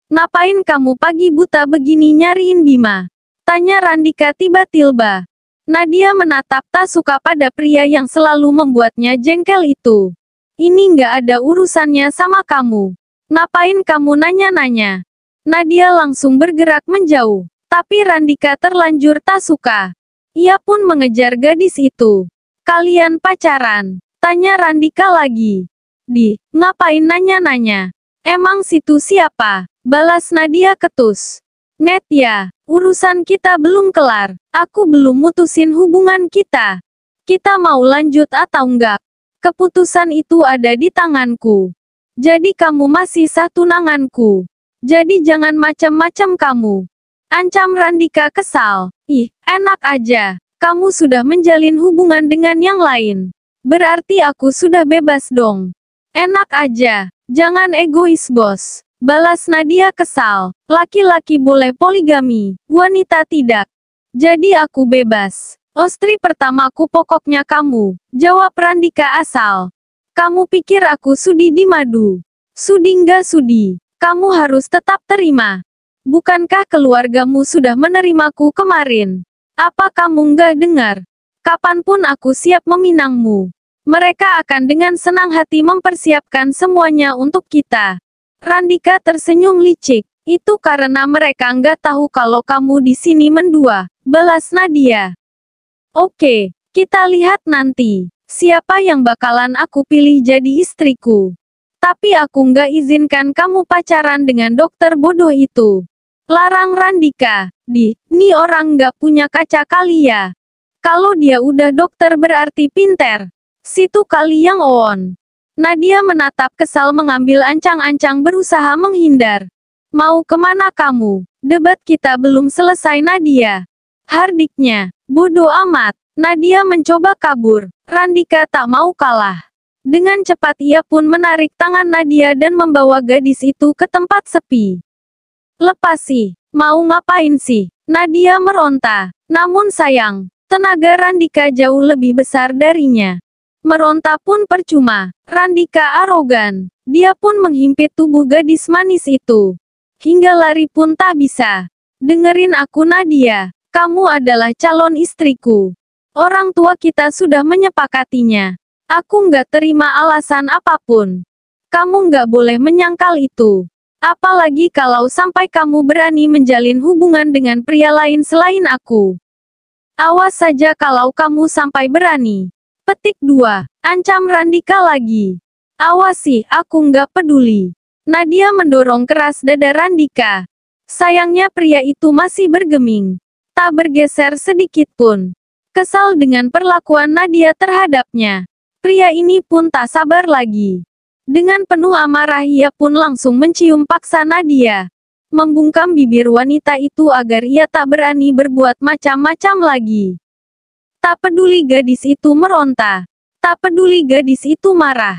Ngapain kamu pagi buta begini nyariin Bima? Tanya Randika tiba-tiba. Nadia menatap tak suka pada pria yang selalu membuatnya jengkel itu. Ini nggak ada urusannya sama kamu. Ngapain kamu nanya-nanya? Nadia langsung bergerak menjauh. Tapi Randika terlanjur tak suka. Ia pun mengejar gadis itu. Kalian pacaran? Tanya Randika lagi. Ngapain nanya-nanya? Emang situ siapa? Balas Nadia ketus. Net ya, urusan kita belum kelar. Aku belum mutusin hubungan kita. Kita mau lanjut atau enggak? Keputusan itu ada di tanganku. Jadi kamu masih sah tunanganku. Jadi jangan macam-macam kamu. Ancam Randika kesal. Enak aja. Kamu sudah menjalin hubungan dengan yang lain. Berarti aku sudah bebas dong. Enak aja. Jangan egois bos. Balas Nadia kesal. Laki-laki boleh poligami, wanita tidak. Jadi aku bebas. Istri pertamaku pokoknya kamu. Jawab Randika asal. Kamu pikir aku sudi di madu? Sudi nggak sudi. Kamu harus tetap terima. Bukankah keluargamu sudah menerimaku kemarin? Apa kamu nggak dengar? Kapanpun aku siap meminangmu. Mereka akan dengan senang hati mempersiapkan semuanya untuk kita. Randika tersenyum licik. Itu karena mereka nggak tahu kalau kamu di sini mendua. Balas Nadia. Oke, kita lihat nanti. Siapa yang bakalan aku pilih jadi istriku. Tapi aku nggak izinkan kamu pacaran dengan dokter bodoh itu. Larang Randika. Nih orang nggak punya kaca kali ya. Kalau dia udah dokter berarti pinter. Situ kali yang on. Nadia menatap kesal mengambil ancang-ancang berusaha menghindar. Mau kemana kamu? Debat kita belum selesai Nadia. Hardiknya. Bodoh amat. Nadia mencoba kabur. Randika tak mau kalah. Dengan cepat ia pun menarik tangan Nadia dan membawa gadis itu ke tempat sepi. Lepas sih. Mau ngapain sih? Nadia meronta. Namun sayang. Tenaga Randika jauh lebih besar darinya. Meronta pun percuma. Randika arogan. Dia pun menghimpit tubuh gadis manis itu. Hingga lari pun tak bisa. Dengerin aku Nadia. Kamu adalah calon istriku. Orang tua kita sudah menyepakatinya. Aku nggak terima alasan apapun. Kamu nggak boleh menyangkal itu. Apalagi kalau sampai kamu berani menjalin hubungan dengan pria lain selain aku. Awas saja kalau kamu sampai berani. Petik 2. Ancam Randika lagi. Awas sih, aku nggak peduli. Nadia mendorong keras dada Randika. Sayangnya pria itu masih bergeming. Tak bergeser sedikit pun. Kesal dengan perlakuan Nadia terhadapnya. Pria ini pun tak sabar lagi. Dengan penuh amarah ia pun langsung mencium paksa Nadia. Membungkam bibir wanita itu agar ia tak berani berbuat macam-macam lagi. Tak peduli gadis itu meronta. Tak peduli gadis itu marah.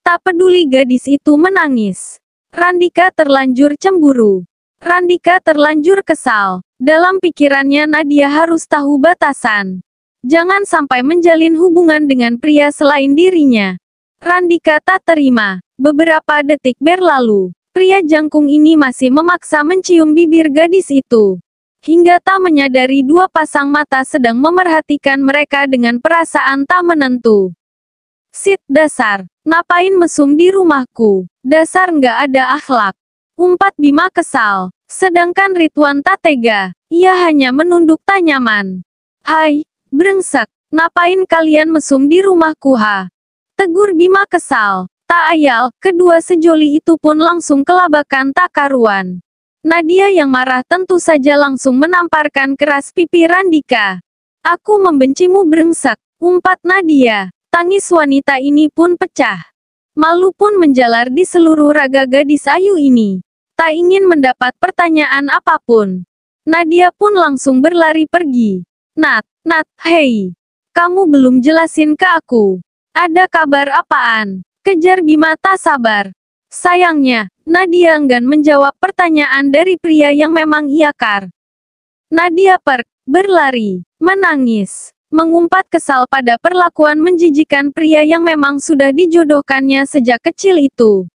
Tak peduli gadis itu menangis. Randika terlanjur cemburu. Randika terlanjur kesal. Dalam pikirannya Nadia harus tahu batasan. Jangan sampai menjalin hubungan dengan pria selain dirinya. Randika tak terima. Beberapa detik berlalu. Pria jangkung ini masih memaksa mencium bibir gadis itu. Hingga tak menyadari dua pasang mata sedang memerhatikan mereka dengan perasaan tak menentu. Sit dasar, ngapain mesum di rumahku? Dasar nggak ada akhlak. Umpat Bima kesal. Sedangkan Ridwan tak tega. Ia hanya menunduk tak nyaman. Hai, brengsek, ngapain kalian mesum di rumahku ha? Tegur Bima kesal. Tak ayal, kedua sejoli itu pun langsung kelabakan tak karuan. Nadia yang marah tentu saja langsung menamparkan keras pipi Randika. Aku membencimu brengsek, umpat Nadia. Tangis wanita ini pun pecah. Malu pun menjalar di seluruh raga gadis ayu ini. Tak ingin mendapat pertanyaan apapun. Nadia pun langsung berlari pergi. Nat, hei. Kamu belum jelasin ke aku. Ada kabar apaan? Kejar Bima tak sabar. Sayangnya, Nadia enggan menjawab pertanyaan dari pria yang memang iakar. Nadia berlari, menangis, mengumpat kesal pada perlakuan menjijikan pria yang memang sudah dijodohkannya sejak kecil itu.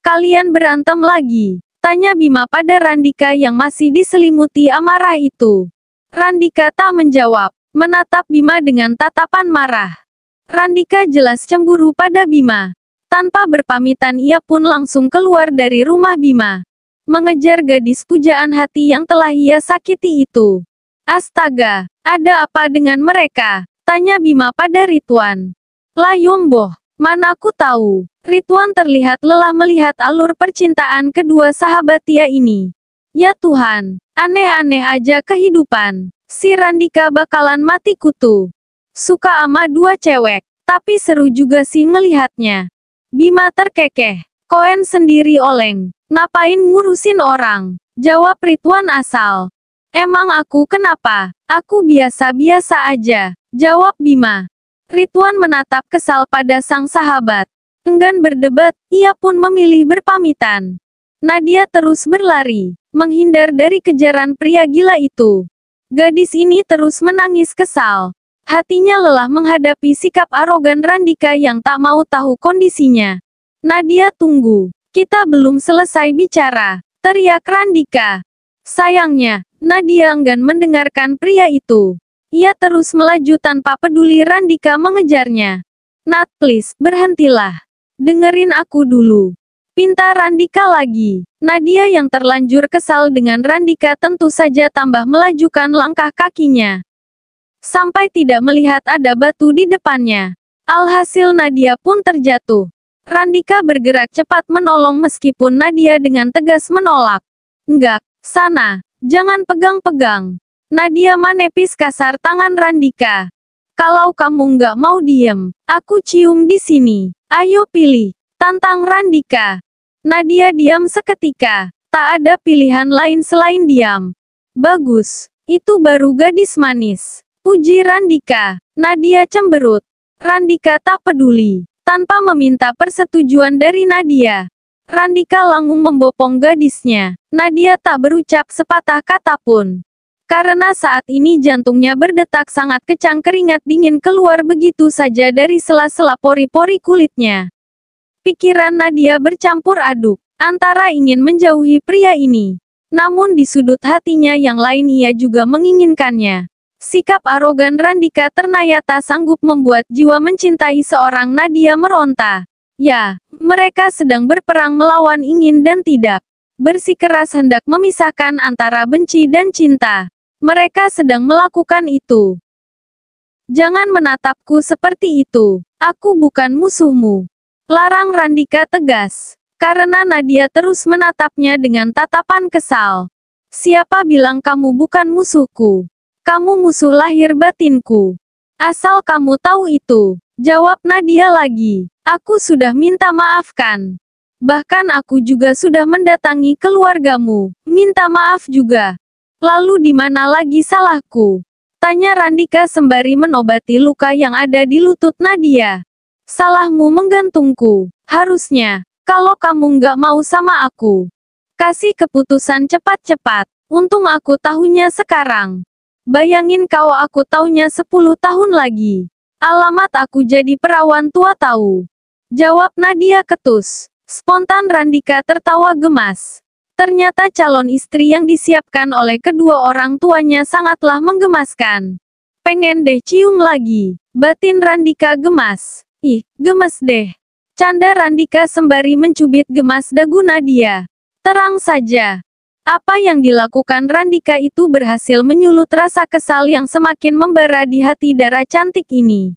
Kalian berantem lagi. Tanya Bima pada Randika yang masih diselimuti amarah itu. Randika tak menjawab, menatap Bima dengan tatapan marah. Randika jelas cemburu pada Bima. Tanpa berpamitan ia pun langsung keluar dari rumah Bima. Mengejar gadis pujaan hati yang telah ia sakiti itu. Astaga, ada apa dengan mereka? Tanya Bima pada Ridwan. Layomboh, mana aku tahu. Ridwan terlihat lelah melihat alur percintaan kedua sahabat dia ini. Ya Tuhan, aneh-aneh aja kehidupan. Si Randika bakalan mati kutu. Suka ama dua cewek, tapi seru juga sih ngelihatnya. Bima terkekeh. Koen sendiri oleng. Ngapain ngurusin orang? Jawab Ridwan asal. Emang aku kenapa? Aku biasa-biasa aja. Jawab Bima. Ridwan menatap kesal pada sang sahabat. Enggan berdebat, ia pun memilih berpamitan. Nadia terus berlari, menghindar dari kejaran pria gila itu. Gadis ini terus menangis kesal. Hatinya lelah menghadapi sikap arogan Randika yang tak mau tahu kondisinya. Nadia tunggu, kita belum selesai bicara, teriak Randika. Sayangnya, Nadia enggan mendengarkan pria itu. Ia terus melaju tanpa peduli Randika mengejarnya. Nat please, berhentilah. Dengerin aku dulu. Pinta Randika lagi. Nadia yang terlanjur kesal dengan Randika tentu saja tambah melajukan langkah kakinya. Sampai tidak melihat ada batu di depannya. Alhasil Nadia pun terjatuh. Randika bergerak cepat menolong meskipun Nadia dengan tegas menolak. Enggak, sana, jangan pegang-pegang. Nadia menepis kasar tangan Randika. Kalau kamu nggak mau diem, aku cium di sini. Ayo pilih, tantang Randika. Nadia diam seketika, tak ada pilihan lain selain diam. Bagus, itu baru gadis manis. Puji Randika. Nadia cemberut. Randika tak peduli. Tanpa meminta persetujuan dari Nadia, Randika langsung membopong gadisnya. Nadia tak berucap sepatah kata pun. Karena saat ini jantungnya berdetak sangat kencang, keringat dingin keluar begitu saja dari sela-sela pori-pori kulitnya. Pikiran Nadia bercampur aduk, antara ingin menjauhi pria ini. Namun di sudut hatinya yang lain ia juga menginginkannya. Sikap arogan Randika ternyata sanggup membuat jiwa mencintai seorang Nadia meronta. Ya, mereka sedang berperang melawan ingin dan tidak. Bersikeras hendak memisahkan antara benci dan cinta. Mereka sedang melakukan itu. Jangan menatapku seperti itu. Aku bukan musuhmu. Larang Randika tegas. Karena Nadia terus menatapnya dengan tatapan kesal. Siapa bilang kamu bukan musuhku? Kamu musuh lahir batinku. Asal kamu tahu itu. Jawab Nadia lagi. Aku sudah minta maafkan. Bahkan aku juga sudah mendatangi keluargamu. Minta maaf juga. Lalu di mana lagi salahku? Tanya Randika sembari menobati luka yang ada di lutut Nadia. Salahmu menggantungku. Harusnya, kalau kamu nggak mau sama aku, kasih keputusan cepat-cepat. Untung aku tahunya sekarang. Bayangin kalau aku tahunya 10 tahun lagi. Alamat aku jadi perawan tua tahu. Jawab Nadia ketus. Spontan Randika tertawa gemas. Ternyata calon istri yang disiapkan oleh kedua orang tuanya sangatlah menggemaskan. Pengen deh cium lagi. Batin Randika gemas. Ih, gemes deh. Canda Randika sembari mencubit gemas dagu Nadia. Terang saja. Apa yang dilakukan Randika itu berhasil menyulut rasa kesal yang semakin membara di hati darah cantik ini.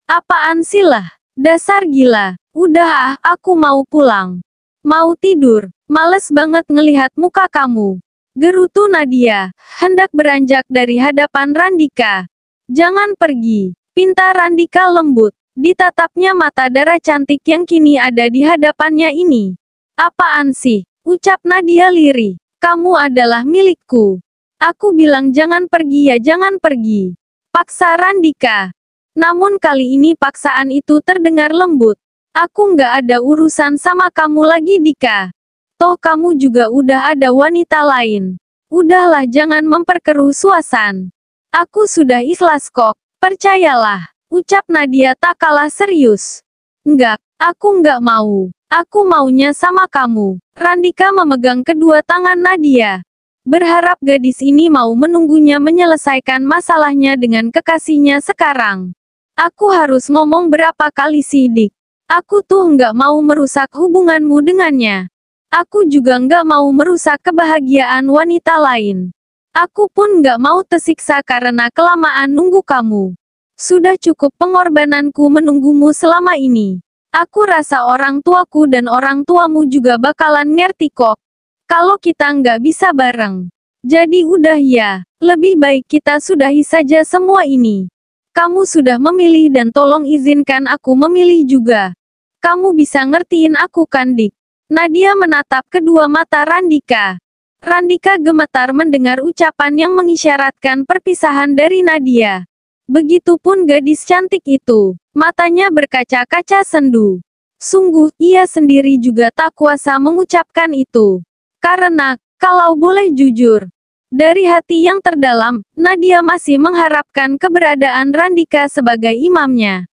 Apaan sih lah? Dasar gila. Udah aku mau pulang. Mau tidur. Males banget ngelihat muka kamu. Gerutu Nadia, hendak beranjak dari hadapan Randika. Jangan pergi. Pinta Randika lembut. Ditatapnya mata darah cantik yang kini ada di hadapannya ini. Apaan sih? Ucap Nadia lirih. Kamu adalah milikku. Aku bilang jangan pergi ya jangan pergi. Paksa Randika. Namun kali ini paksaan itu terdengar lembut. Aku nggak ada urusan sama kamu lagi Dika. Toh kamu juga udah ada wanita lain. Udahlah jangan memperkeruh suasana. Aku sudah ikhlas kok, percayalah. Ucap Nadia tak kalah serius. Enggak, aku nggak mau. Aku maunya sama kamu. Randika memegang kedua tangan Nadia. Berharap gadis ini mau menunggunya menyelesaikan masalahnya dengan kekasihnya sekarang. Aku harus ngomong berapa kali sih, Dik? Aku tuh nggak mau merusak hubunganmu dengannya. Aku juga nggak mau merusak kebahagiaan wanita lain. Aku pun nggak mau tersiksa karena kelamaan nunggu kamu. Sudah cukup pengorbananku menunggumu selama ini. Aku rasa orang tuaku dan orang tuamu juga bakalan ngerti kok. Kalau kita nggak bisa bareng. Jadi udah ya, lebih baik kita sudahi saja semua ini. Kamu sudah memilih dan tolong izinkan aku memilih juga. Kamu bisa ngertiin aku kan, Dik? Nadia menatap kedua mata Randika. Randika gemetar mendengar ucapan yang mengisyaratkan perpisahan dari Nadia. Begitupun gadis cantik itu, matanya berkaca-kaca sendu. Sungguh, ia sendiri juga tak kuasa mengucapkan itu. Karena, kalau boleh jujur, dari hati yang terdalam, Nadia masih mengharapkan keberadaan Randika sebagai imamnya.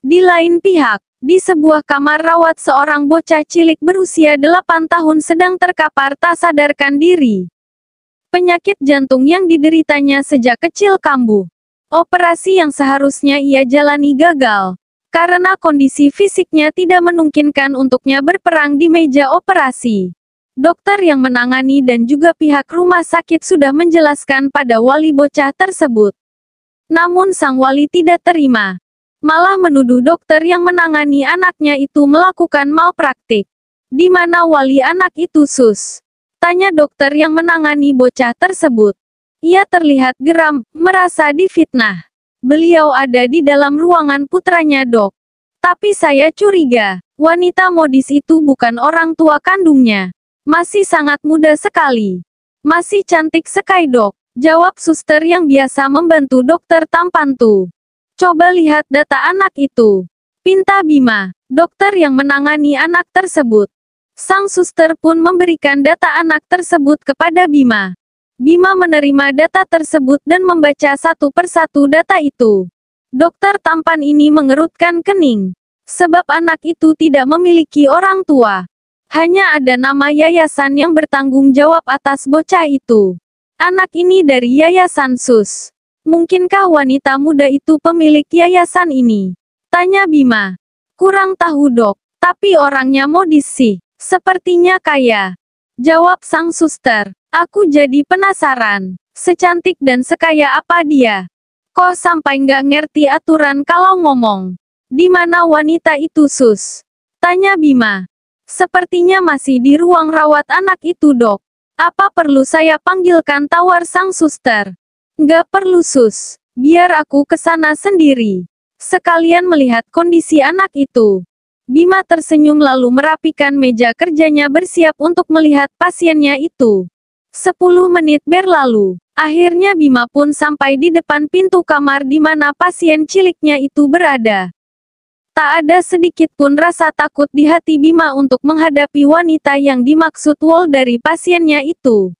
Di lain pihak, di sebuah kamar rawat seorang bocah cilik berusia 8 tahun sedang terkapar tak sadarkan diri. Penyakit jantung yang dideritanya sejak kecil kambuh. Operasi yang seharusnya ia jalani gagal. Karena kondisi fisiknya tidak memungkinkan untuknya berperang di meja operasi. Dokter yang menangani dan juga pihak rumah sakit sudah menjelaskan pada wali bocah tersebut. Namun sang wali tidak terima. Malah menuduh dokter yang menangani anaknya itu melakukan malpraktik. Di mana wali anak itu sus? Tanya dokter yang menangani bocah tersebut. Ia terlihat geram, merasa difitnah. Beliau ada di dalam ruangan putranya, Dok. Tapi saya curiga, wanita modis itu bukan orang tua kandungnya. Masih sangat muda sekali. Masih cantik sekali, Dok. Jawab suster yang biasa membantu dokter tampan tuh. Coba lihat data anak itu. Pinta Bima, dokter yang menangani anak tersebut. Sang suster pun memberikan data anak tersebut kepada Bima. Bima menerima data tersebut dan membaca satu persatu data itu. Dokter tampan ini mengerutkan kening. Sebab anak itu tidak memiliki orang tua. Hanya ada nama yayasan yang bertanggung jawab atas bocah itu. Anak ini dari yayasan SUS. Mungkinkah wanita muda itu pemilik yayasan ini? Tanya Bima. Kurang tahu, Dok. Tapi orangnya modis sih. Sepertinya kaya. Jawab sang suster. Aku jadi penasaran. Secantik dan sekaya apa dia? Kok sampai nggak ngerti aturan kalau ngomong? Di mana wanita itu sus? Tanya Bima. Sepertinya masih di ruang rawat anak itu, Dok. Apa perlu saya panggilkan, tawar sang suster? Nggak perlu sus. Biar aku ke sana sendiri. Sekalian melihat kondisi anak itu. Bima tersenyum lalu merapikan meja kerjanya bersiap untuk melihat pasiennya itu. 10 menit berlalu. Akhirnya Bima pun sampai di depan pintu kamar di mana pasien ciliknya itu berada. Tak ada sedikit pun rasa takut di hati Bima untuk menghadapi wanita yang dimaksud Wol dari pasiennya itu.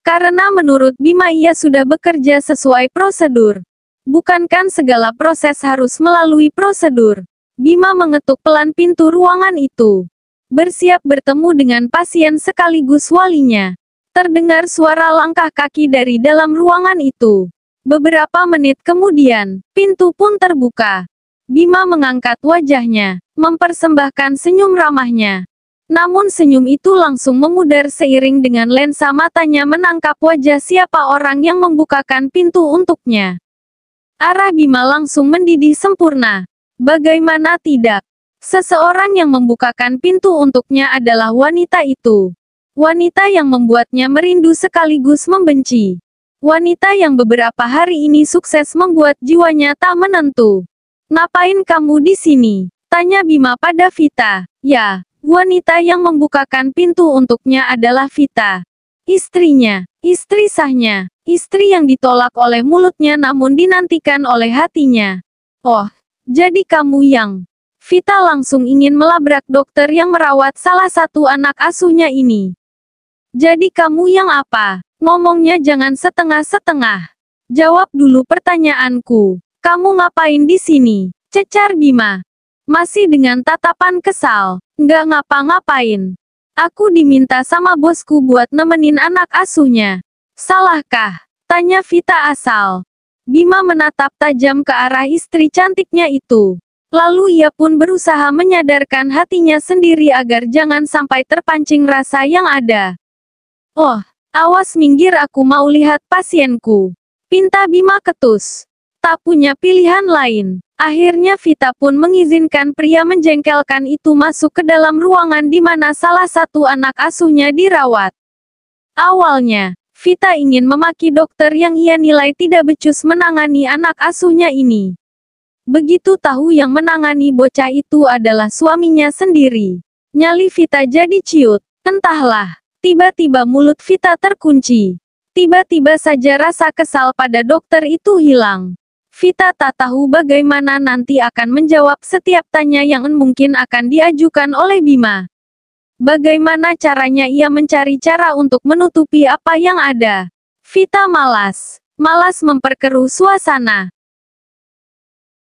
Karena menurut Bima ia sudah bekerja sesuai prosedur. Bukankah segala proses harus melalui prosedur? Bima mengetuk pelan pintu ruangan itu. Bersiap bertemu dengan pasien sekaligus walinya. Terdengar suara langkah kaki dari dalam ruangan itu. Beberapa menit kemudian, pintu pun terbuka. Bima mengangkat wajahnya, mempersembahkan senyum ramahnya. Namun senyum itu langsung memudar seiring dengan lensa matanya menangkap wajah siapa orang yang membukakan pintu untuknya. Arah Bima langsung mendidih sempurna. Bagaimana tidak? Seseorang yang membukakan pintu untuknya adalah wanita itu. Wanita yang membuatnya merindu sekaligus membenci. Wanita yang beberapa hari ini sukses membuat jiwanya tak menentu. Ngapain kamu di sini? Tanya Bima pada Vita. Ya, wanita yang membukakan pintu untuknya adalah Vita. Istrinya, istri sahnya, istri yang ditolak oleh mulutnya namun dinantikan oleh hatinya. Oh, jadi kamu yang... Vita langsung ingin melabrak dokter yang merawat salah satu anak asuhnya ini. Jadi kamu yang apa? Ngomongnya jangan setengah-setengah. Jawab dulu pertanyaanku. Kamu ngapain di sini? Cecar Bima. Masih dengan tatapan kesal. Nggak ngapa-ngapain. Aku diminta sama bosku buat nemenin anak asuhnya. Salahkah? Tanya Vita asal. Bima menatap tajam ke arah istri cantiknya itu. Lalu ia pun berusaha menyadarkan hatinya sendiri agar jangan sampai terpancing rasa yang ada. Oh, awas minggir, aku mau lihat pasienku. Pinta Bima ketus. Tak punya pilihan lain. Akhirnya Vita pun mengizinkan pria menjengkelkan itu masuk ke dalam ruangan di mana salah satu anak asuhnya dirawat. Awalnya, Vita ingin memaki dokter yang ia nilai tidak becus menangani anak asuhnya ini. Begitu tahu yang menangani bocah itu adalah suaminya sendiri. Nyali Vita jadi ciut. Entahlah, tiba-tiba mulut Vita terkunci. Tiba-tiba saja rasa kesal pada dokter itu hilang. Vita tak tahu bagaimana nanti akan menjawab setiap tanya yang mungkin akan diajukan oleh Bima. Bagaimana caranya ia mencari cara untuk menutupi apa yang ada. Vita malas memperkeruh suasana.